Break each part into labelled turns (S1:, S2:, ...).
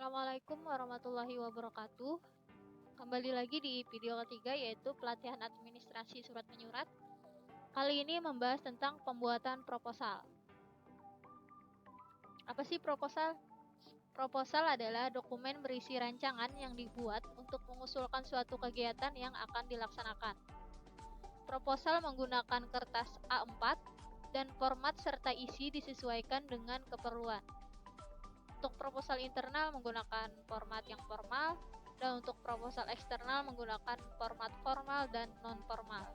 S1: Assalamualaikum warahmatullahi wabarakatuh. Kembali lagi di video ketiga, yaitu pelatihan administrasi surat menyurat. Kali ini membahas tentang pembuatan proposal. Apa sih proposal? Proposal adalah dokumen berisi rancangan yang dibuat untuk mengusulkan suatu kegiatan yang akan dilaksanakan. Proposal menggunakan kertas A4 dan format serta isi disesuaikan dengan keperluan. Untuk proposal internal menggunakan format yang formal, dan untuk proposal eksternal menggunakan format formal dan non-formal.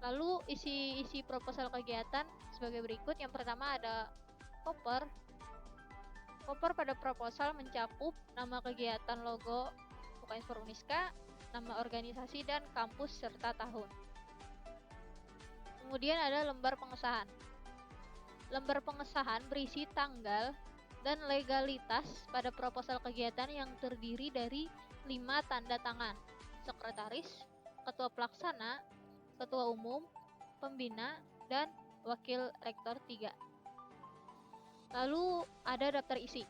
S1: Lalu isi proposal kegiatan sebagai berikut. Yang pertama ada koper. Koper pada proposal mencakup nama kegiatan, logo UKM Uniska, nama organisasi dan kampus serta tahun. Kemudian ada lembar pengesahan. Lembar pengesahan berisi tanggal dan legalitas pada proposal kegiatan yang terdiri dari 5 tanda tangan: sekretaris, ketua pelaksana, ketua umum, pembina, dan wakil rektor 3. Lalu ada daftar isi.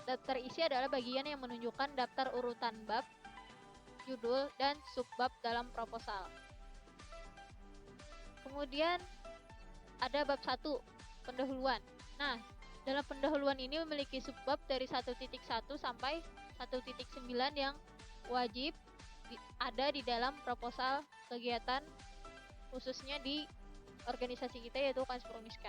S1: Daftar isi adalah bagian yang menunjukkan daftar urutan bab, judul, dan subbab dalam proposal. Kemudian ada bab 1, pendahuluan. Nah, dalam pendahuluan ini memiliki subbab dari 1.1 sampai 1.9 yang wajib ada di dalam proposal kegiatan, khususnya di organisasi kita, yaitu UKM Uniska.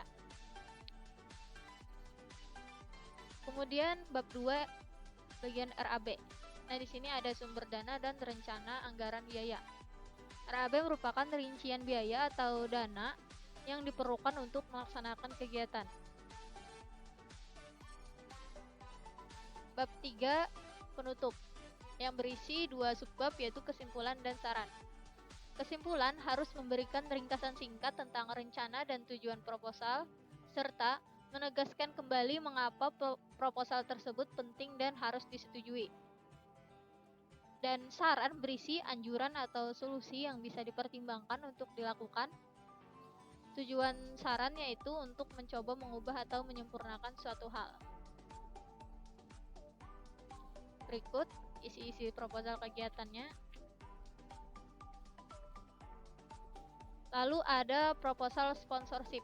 S1: Kemudian bab 2, bagian RAB. Nah, di sini ada sumber dana dan rencana anggaran biaya. RAB merupakan rincian biaya atau dana yang diperlukan untuk melaksanakan kegiatan. Bab 3, penutup, yang berisi 2 subbab, yaitu kesimpulan dan saran. Kesimpulan harus memberikan ringkasan singkat tentang rencana dan tujuan proposal, serta menegaskan kembali mengapa proposal tersebut penting dan harus disetujui. Dan saran berisi anjuran atau solusi yang bisa dipertimbangkan untuk dilakukan. Tujuan saran yaitu untuk mencoba mengubah atau menyempurnakan suatu hal. Berikut isi-isi proposal kegiatannya. Lalu ada proposal sponsorship.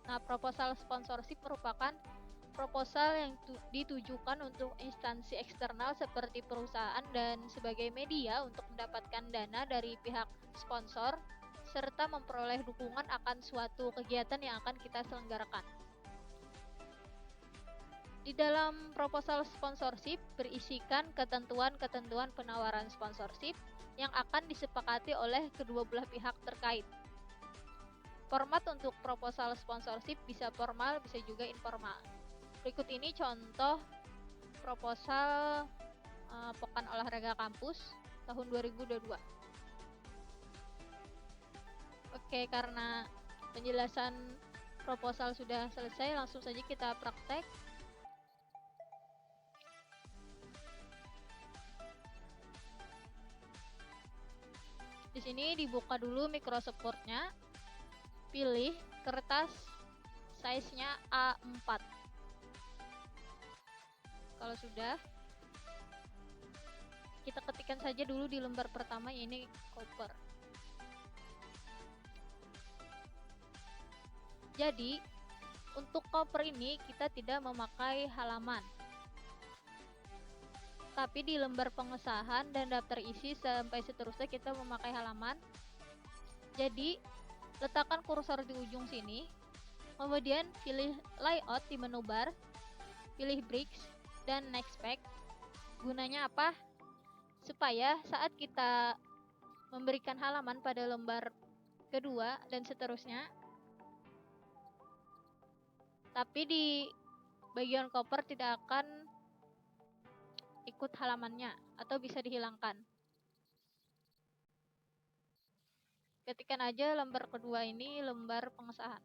S1: Nah, proposal sponsorship merupakan proposal yang ditujukan untuk instansi eksternal seperti perusahaan dan sebagai media untuk mendapatkan dana dari pihak sponsor serta memperoleh dukungan akan suatu kegiatan yang akan kita selenggarakan. Di dalam proposal sponsorship berisikan ketentuan-ketentuan penawaran sponsorship yang akan disepakati oleh kedua belah pihak terkait. Format untuk proposal sponsorship bisa formal, bisa juga informal. Berikut ini contoh proposal Pekan Olahraga Kampus tahun 2022. Oke, karena penjelasan proposal sudah selesai, langsung saja kita praktek. Di sini dibuka dulu Microsoft Word-nya, pilih kertas size-nya A4. Kalau sudah, kita ketikkan saja dulu di lembar pertama, ini koper. Jadi, untuk koper ini kita tidak memakai halaman. Tapi di lembar pengesahan dan daftar isi sampai seterusnya kita memakai halaman. Jadi, letakkan kursor di ujung sini. Kemudian pilih layout di menu bar. Pilih bricks dan next page. Gunanya apa? Supaya saat kita memberikan halaman pada lembar kedua dan seterusnya, tapi di bagian koper tidak akan ikut halamannya atau bisa dihilangkan. Ketikkan aja lembar kedua ini lembar pengesahan.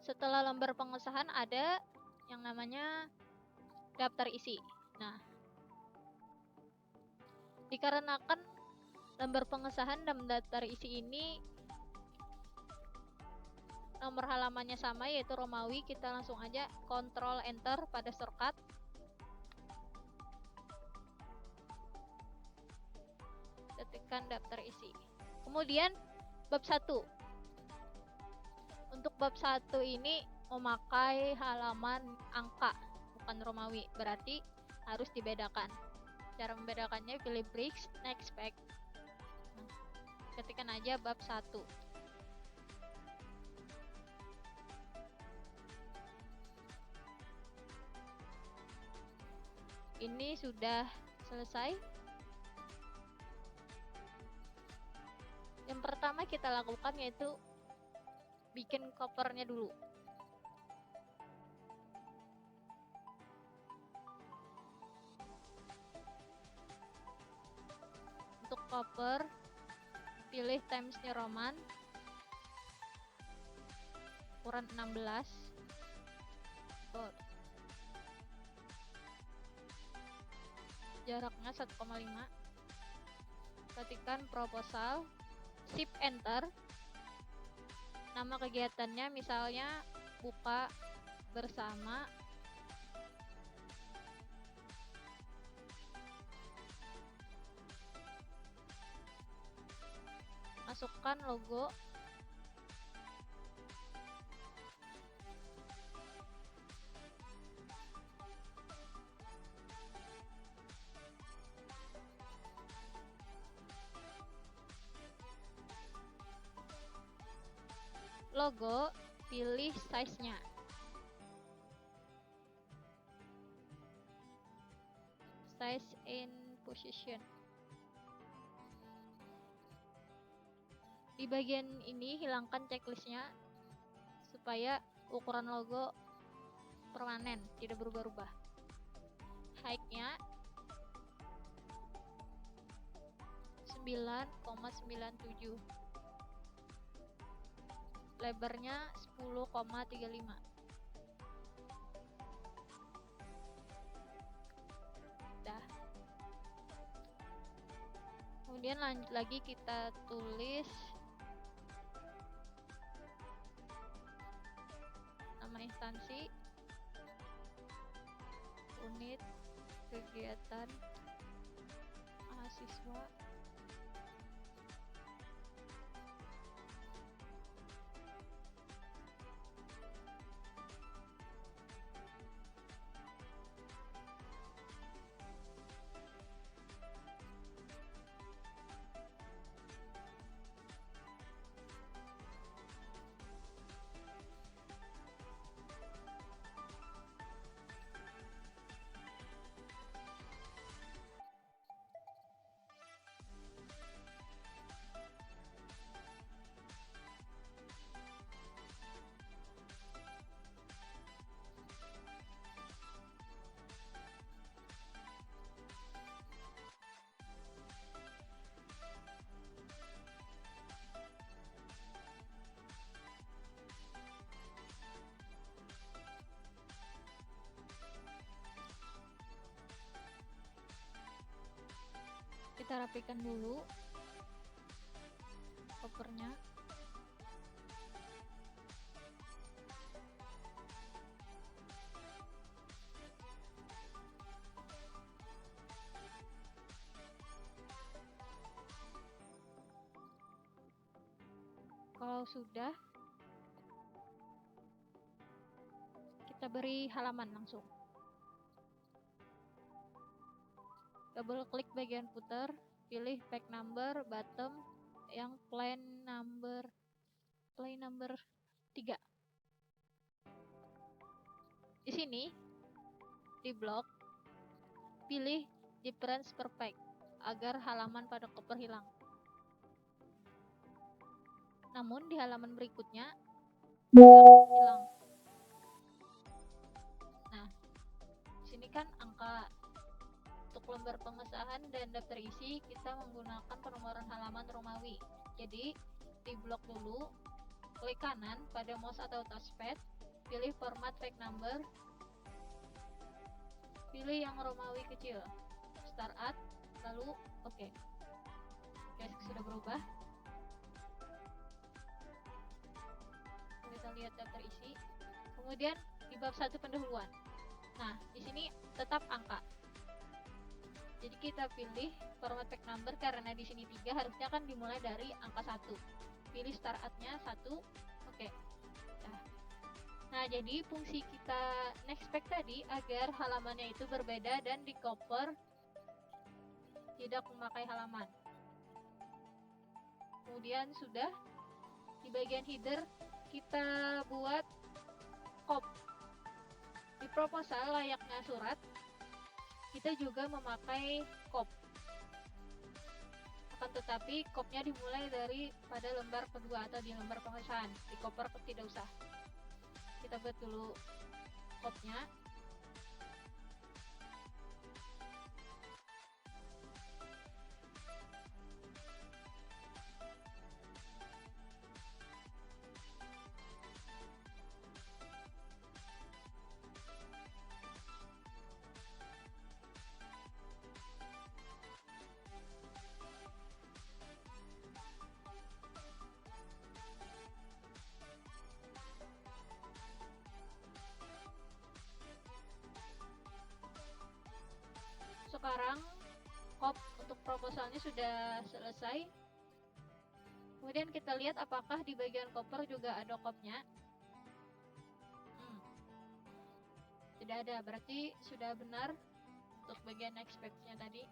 S1: Setelah lembar pengesahan ada yang namanya daftar isi. Nah, dikarenakan lembar pengesahan dan daftar isi ini nomor halamannya sama yaitu Romawi, kita langsung aja Ctrl Enter pada shortcut. Ketikkan daftar isi. Kemudian bab 1. Untuk bab 1 ini memakai halaman angka, bukan Romawi, berarti harus dibedakan. Cara membedakannya pilih Bricks, Next Page. Ketikkan aja bab 1. Ini sudah selesai. Yang pertama kita lakukan yaitu bikin covernya dulu. Untuk cover, pilih Times New Roman, ukuran 16, jaraknya 1,5. Ketikkan proposal, Shift Enter. Nama kegiatannya misalnya buka bersama. Masukkan logo. Logo, pilih size-nya. Size and position. Di bagian ini hilangkan checklistnya supaya ukuran logo permanen, tidak berubah-ubah. Height-nya 9,97. Lebarnya 10,35. Dah. Kemudian lanjut lagi kita tulis nama instansi, unit, kegiatan, mahasiswa, kita rapikan dulu covernya. Kalau sudah, kita beri halaman langsung. Double klik bagian footer, pilih page number bottom yang plain number 3. Di sini di blok pilih difference per page agar halaman pada cover hilang. Namun di halaman berikutnya hilang. Nah, di sini kan angka. Untuk lembar pengesahan dan daftar isi, kita menggunakan penomoran halaman Romawi. Jadi, di blok dulu, klik kanan pada mouse atau touchpad, pilih format page number, pilih yang Romawi kecil, start at, lalu oke. Oke, sudah berubah. kita lihat daftar isi. Kemudian di bab 1 pendahuluan. Nah, di sini tetap angka. Jadi kita pilih format pack number karena di sini 3, harusnya kan dimulai dari angka 1. Pilih start at-nya 1. Oke. Nah, jadi fungsi kita next pack tadi agar halamannya itu berbeda dan di cover tidak memakai halaman. Kemudian sudah di bagian header kita buat cop. Di proposal layaknya surat, kita juga memakai cop. Akan tetapi copnya dimulai dari pada lembar kedua atau di lembar pengesahan. Di cover tidak usah. Kita buat dulu copnya. Sekarang cop untuk proposalnya sudah selesai. Kemudian kita lihat apakah di bagian cover juga ada copnya. Tidak ada, berarti sudah benar untuk bagian expect-nya tadi.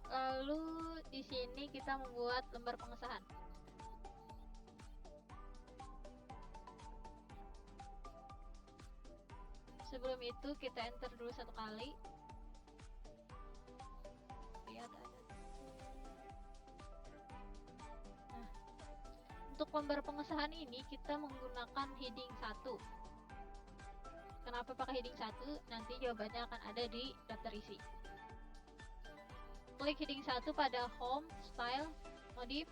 S1: Lalu di sini kita membuat lembar pengesahan. Sebelum itu kita enter dulu 1 kali. Lihat ada. Nah, untuk lembar pengesahan ini kita menggunakan heading 1. Kenapa pakai heading 1? Nanti jawabannya akan ada di daftar isi. Klik heading 1 pada Home, Style, Modif.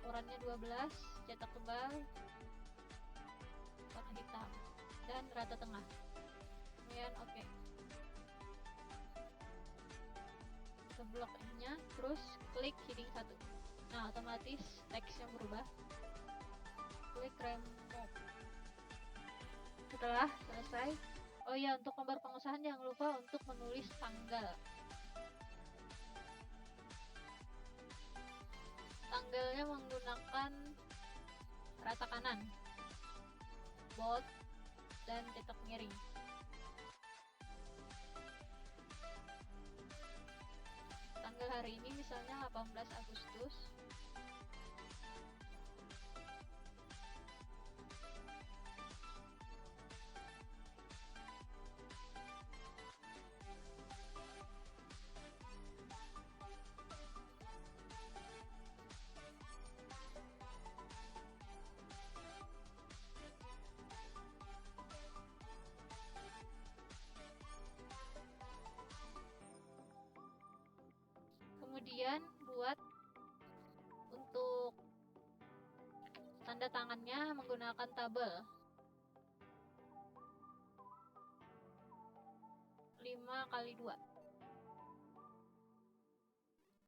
S1: Ukurannya 12, cetak tebal, warna hitam, dan rata tengah. Kemudian oke. Kita blok ininya, terus klik heading 1. Nah, otomatis teksnya berubah. Klik remove. Setelah selesai, oh ya, untuk lembar pengesahan jangan lupa untuk menulis tanggal. Tanggalnya menggunakan rata kanan, bold, dan cetak miring. Tanggal hari ini misalnya 18 Agustus. Kemudian buat untuk tanda tangannya menggunakan tabel 5x2.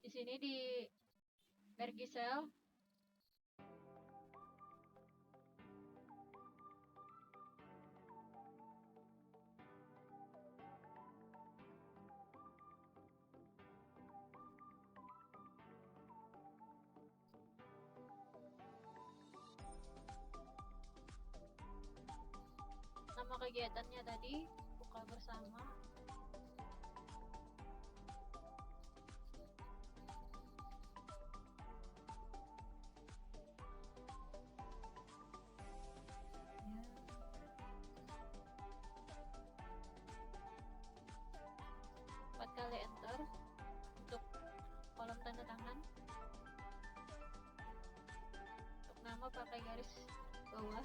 S1: Di sini di Verticell nama kegiatannya tadi buka bersama. Ya. 4 kali enter untuk kolom tanda tangan. Untuk nama pakai garis bawah.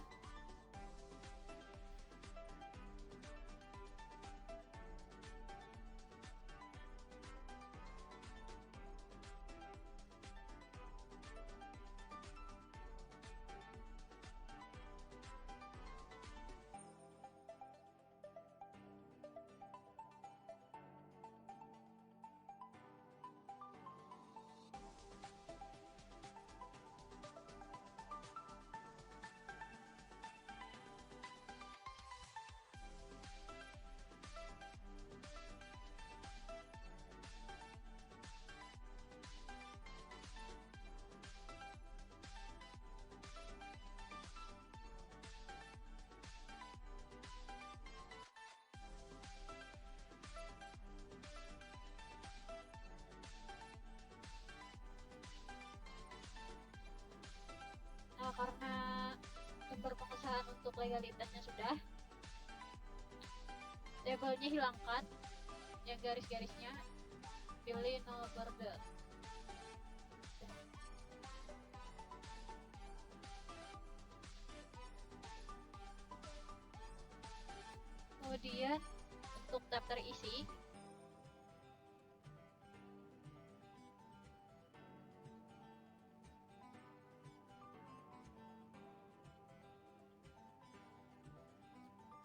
S1: loyalitasnya sudah. Tabelnya hilangkan yang garis-garisnya, pilih no border. Kemudian untuk tab terisi,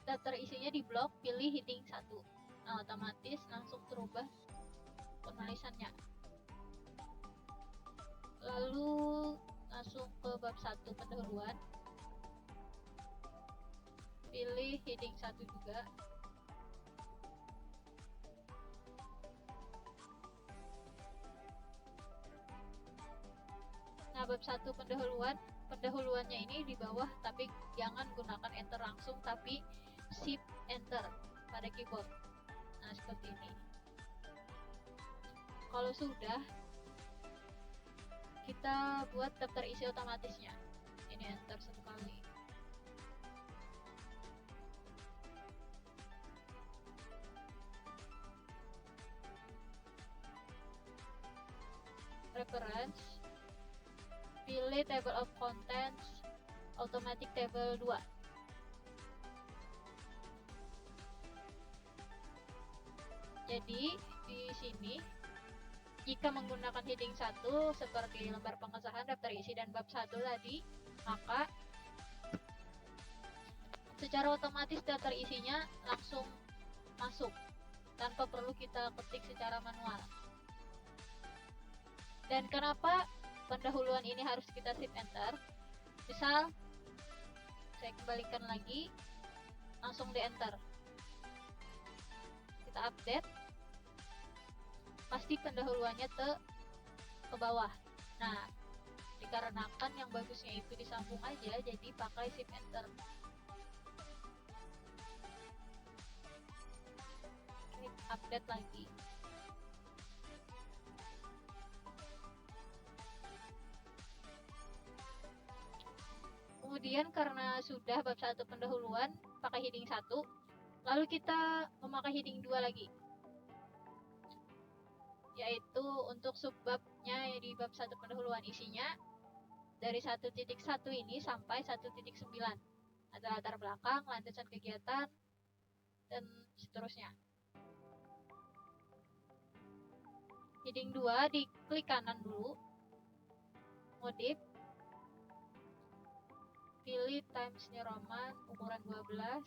S1: tab terisinya di blok, pilih heading 1. Nah, otomatis langsung terubah penulisannya. Lalu langsung ke bab 1 pendahuluan, pilih heading 1 juga. Nah, bab 1 pendahuluannya ini di bawah, tapi jangan gunakan enter langsung, tapi shift enter pada keyboard. Nah, seperti ini. Kalau sudah, kita buat tab terisi otomatisnya. Ini enter 1 kali. Reference, pilih table of contents, automatic table 2. Jadi di sini jika menggunakan heading 1 seperti lembar pengesahan, daftar isi, dan bab 1 tadi, maka secara otomatis daftar isinya langsung masuk tanpa perlu kita ketik secara manual. Dan kenapa pendahuluan ini harus kita shift enter? Misal saya kembalikan lagi, langsung di enter, kita update, pasti pendahuluannya ke bawah. Nah, dikarenakan yang bagusnya itu disambung aja, jadi pakai shift enter. Klik update lagi. Kemudian karena sudah bab 1 pendahuluan pakai heading 1, lalu kita memakai heading 2 lagi, yaitu untuk subbabnya di bab 1 pendahuluan, isinya dari 1.1 ini sampai 1.9. Ada latar belakang, landasan kegiatan, dan seterusnya. Heading 2 diklik kanan dulu, modif, pilih Times New Roman ukuran 12,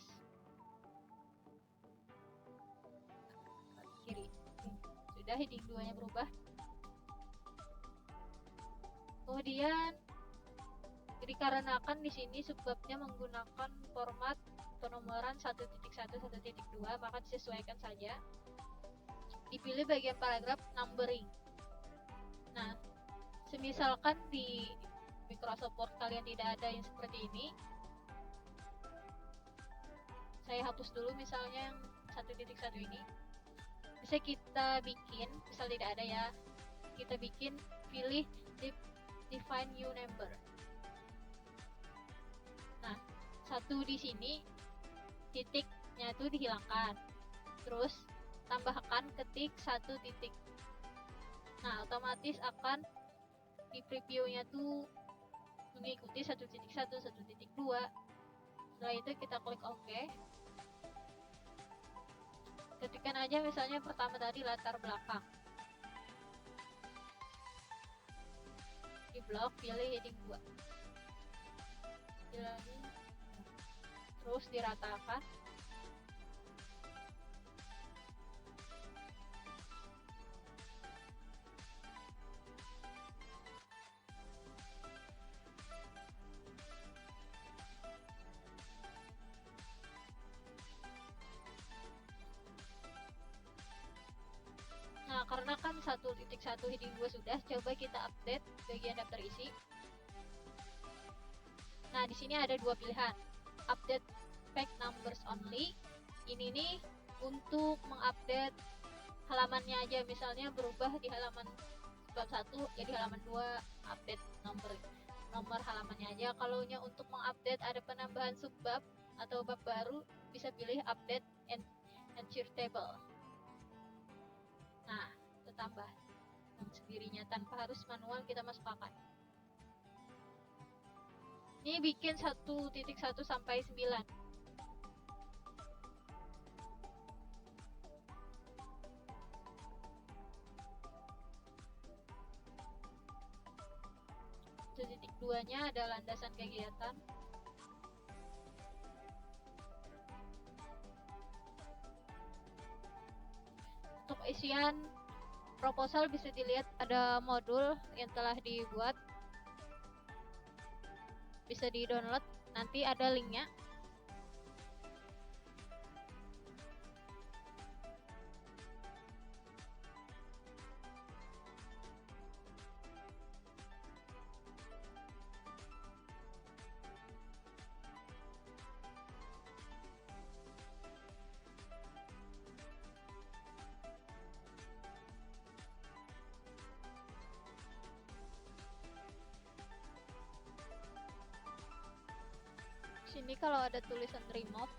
S1: kiri. Sudah, heading 2 nya berubah. Kemudian dikarenakan di sini subbabnya menggunakan format penomoran 1.1, 1.2, maka disesuaikan saja. Dipilih bagian paragraf numbering. Nah, semisalkan di Microsoft Word kalian tidak ada yang seperti ini, saya hapus dulu misalnya yang 1.1 ini. Bisa kita bikin, misal tidak ada ya, kita bikin, pilih define new number. Nah, 1 di sini, titiknya itu dihilangkan, terus tambahkan ketik 1 titik. Nah, otomatis akan di previewnya tuh mengikuti 1.1, 1.2. Setelah itu kita klik OK. Ketikkan aja misalnya pertama tadi latar belakang. Di blok pilih heading 2. Terus diratakan. Nah, karena kan 1.1 heading 2 sudah, coba kita update bagian daftar isi. Nah, di sini ada 2 pilihan. Update page numbers only. Ini nih untuk mengupdate halamannya aja, misalnya berubah di halaman bab 1 jadi halaman 2, update nomor halamannya aja. Kalau untuk mengupdate ada penambahan subbab, atau bab baru, bisa pilih update and ensure table. Nah, kita tambah dengan sendirinya tanpa harus manual kita masukkan. Ini bikin 1.1 sampai 9. Titik 2-nya ada landasan kegiatan. Untuk isian proposal bisa dilihat ada modul yang telah dibuat, bisa di-download, nanti ada linknya. Sini kalau ada tulisan remove,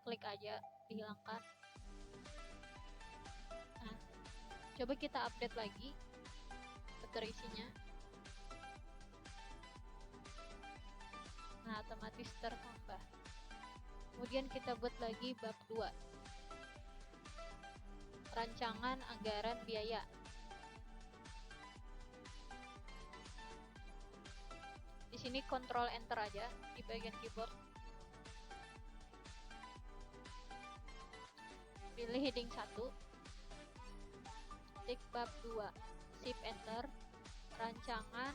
S1: klik aja, dihilangkan. Nah, coba kita update lagi daftar isinya. Nah, otomatis tertambah. Kemudian kita buat lagi bab 2. Rancangan anggaran biaya. Di sini Ctrl Enter aja di bagian keyboard. Pilih heading 1. Klik bab 2. Shift Enter. Rancangan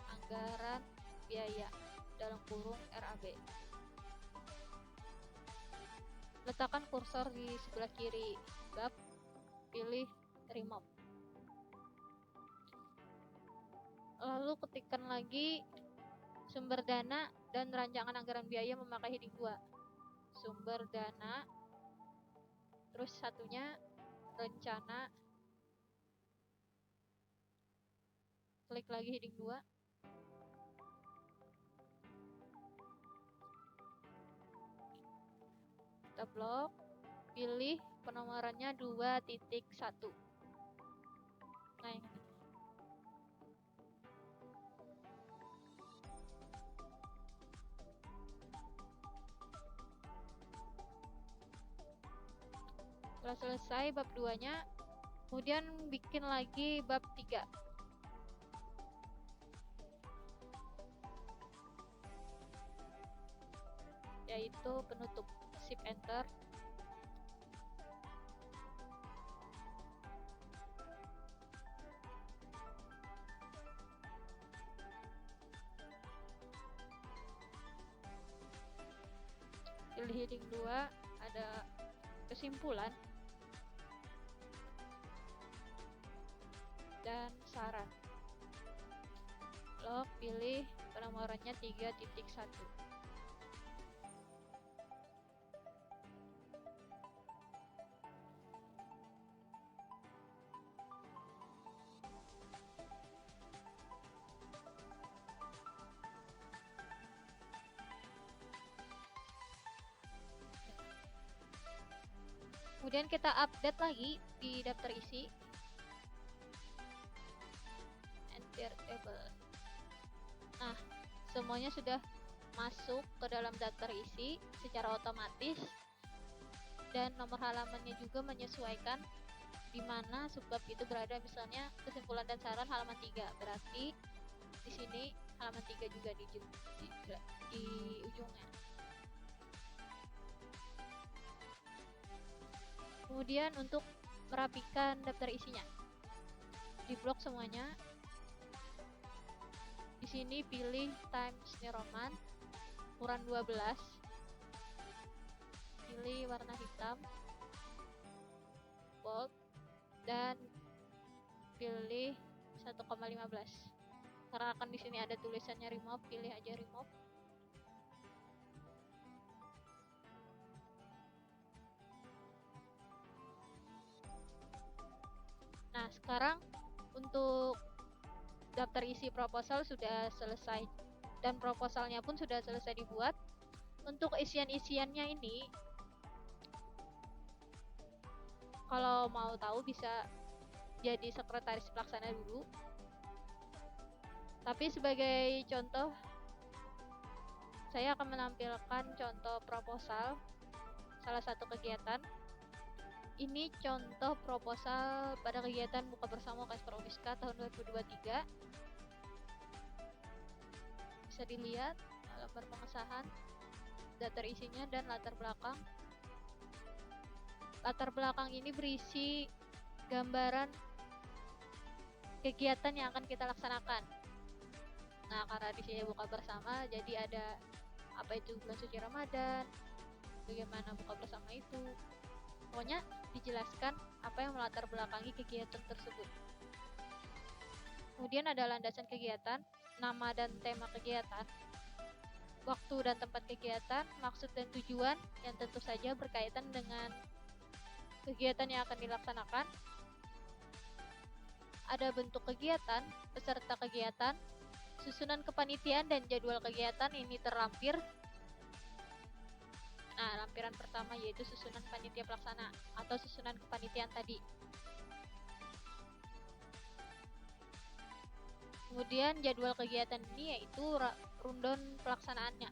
S1: anggaran biaya dalam kurung RAB. Letakkan kursor di sebelah kiri bab, pilih remove. Lalu ketikkan lagi sumber dana dan rancangan anggaran biaya memakai heading 2. Sumber dana, terus satunya rencana, klik lagi heading 2. Kita blok, pilih penomorannya 2.1. Nah, yang ini. Setelah selesai bab 2-nya, kemudian bikin lagi bab 3. Yaitu penutup. Shift Enter. Pilih heading 2, ada kesimpulan dan saran. Blok, pilih penomorannya 3.1. Kemudian kita update lagi di daftar isi. Enter table. Nah, semuanya sudah masuk ke dalam daftar isi secara otomatis, dan nomor halamannya juga menyesuaikan di mana subbab itu berada. Misalnya kesimpulan dan saran halaman 3, berarti di sini halaman 3 juga di ujungnya. Kemudian untuk merapikan daftar isinya, diblok semuanya. Di sini pilih Times New Roman ukuran 12. Pilih warna hitam, bold, dan pilih 1,15. Karena akan di sini ada tulisannya remove, pilih aja remove. Nah, sekarang untuk daftar isi proposal sudah selesai dan proposalnya pun sudah selesai dibuat. Untuk isian-isiannya ini, kalau mau tahu bisa jadi sekretaris pelaksana dulu. Tapi sebagai contoh, saya akan menampilkan contoh proposal salah satu kegiatan. Ini contoh proposal pada kegiatan buka bersama Kasper Omiska tahun 2023. Bisa dilihat gambar pengesahan, daftar isinya, dan latar belakang. Latar belakang ini berisi gambaran kegiatan yang akan kita laksanakan. Nah, karena di sini buka bersama, jadi ada apa itu bulan suci Ramadan, bagaimana buka bersama itu. Pokoknya dijelaskan apa yang melatar belakangi kegiatan tersebut. Kemudian ada landasan kegiatan, nama dan tema kegiatan, waktu dan tempat kegiatan, maksud dan tujuan yang tentu saja berkaitan dengan kegiatan yang akan dilaksanakan. Ada bentuk kegiatan, peserta kegiatan, susunan kepanitiaan dan jadwal kegiatan ini terlampir. Nah, lampiran pertama yaitu susunan panitia pelaksana atau susunan kepanitiaan tadi. Kemudian jadwal kegiatan ini yaitu rundown pelaksanaannya.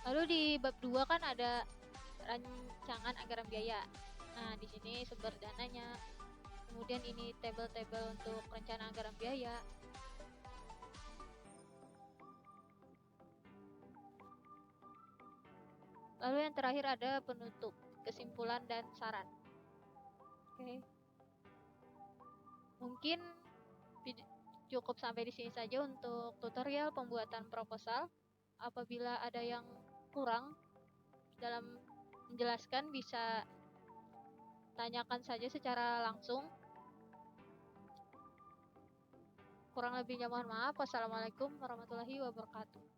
S1: Lalu di bab 2 kan ada rancangan anggaran biaya. Nah, di sini sumber dananya. Kemudian ini tabel-tabel untuk rencana anggaran biaya. Lalu yang terakhir ada penutup, kesimpulan dan saran. Oke. Mungkin cukup sampai di sini saja untuk tutorial pembuatan proposal. Apabila ada yang kurang dalam menjelaskan, bisa tanyakan saja secara langsung. Kurang lebihnya mohon maaf. Wassalamualaikum warahmatullahi wabarakatuh.